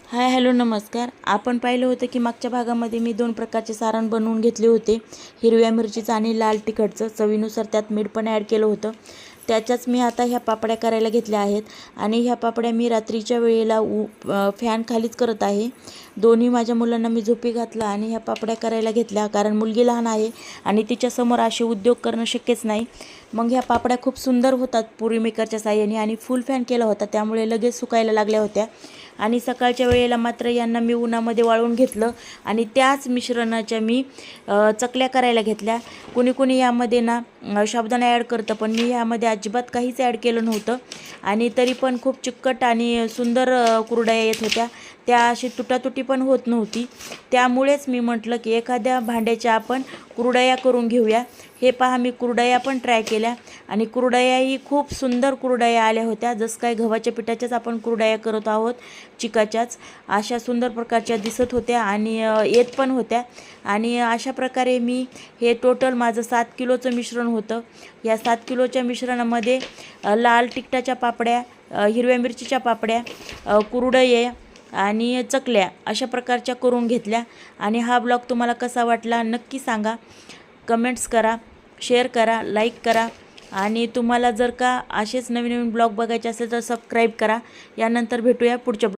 Hi hello नमस्कार. आपण पाहिलं होतं की मागच्या भागामध्ये मी 2 प्रकारचे सारण बनवून घेतले होते. हिरव्या मिरचीचं आणि लाल तिखटचं. चवीनुसार त्यात मीठ पण ॲड केलं होतं. त्याच्याच मी आता ह्या पापड्या करायला घेतल्या आहेत आणि ह्या पापड्या मी रात्रीच्या वेळेला फॅन खालीच करत आहे. दोन्ही माझ्या मुलांना मी झोपी घातलं आणि ह्या पापड्या करायला घेतल्या, कारण मुलगी लहान आहे आणि तिच्यासमोर असे उद्योग करणं शक्यच नाही. मग ह्या पापड्या खूप सुंदर होतात पुरी मेकरच्या साहाय्याने आणि फुल फॅन केला होता, त्यामुळे लगेच सुकायला लागल्या होत्या. आणि सकाळच्या वेळेला मात्र यांना मी उन्हामध्ये वाळवून घेतलं आणि त्याच मिश्रणाच्या मी चकल्या करायला घेतल्या. कुणी कुणी यामध्ये ना साबुदाणा ॲड करतं, पण मी यामध्ये अजिबात काहीच ॲड केलं नव्हतं आणि तरी पण खूप चिकट आणि सुंदर कुरडया येत होत्या. त्या अशी तुटातुटी पण होत नव्हती. त्यामुळेच मी म्हटलं की एखाद्या भांड्याच्या आपण कुरडया करून घेऊया. हे पहा, मी कुरडया पण ट्राय केल्या आणि कुरडयाही खूप सुंदर कुरडया आल्या होत्या. जसं काय गव्हाच्या पिठाच्याच आपण कुरडया करत आहोत, चिकाच्याच अशा सुंदर प्रकारच्या दिसत होत्या आणि येत पण होत्या. आणि अशा प्रकारे मी हे टोटल माझं 7 किलोचं मिश्रण होतं. या 7 किलोच्या मिश्रणामध्ये लाल तिखटाच्या पापड्या, हिरव्या मिरचीच्या पापड्या, कुरडये आणि चकल्या अशा प्रकारच्या करून घेतल्या. आणि हा ब्लॉग तुम्हाला कसा वाटला नक्की सांगा. कमेंट्स करा, शेअर करा, लाईक करा आणि तुम्हाला जर का असेच नवीन नवीन ब्लॉग बघायचे असेल तर सबस्क्राईब करा. यानंतर भेटूया पुढच्या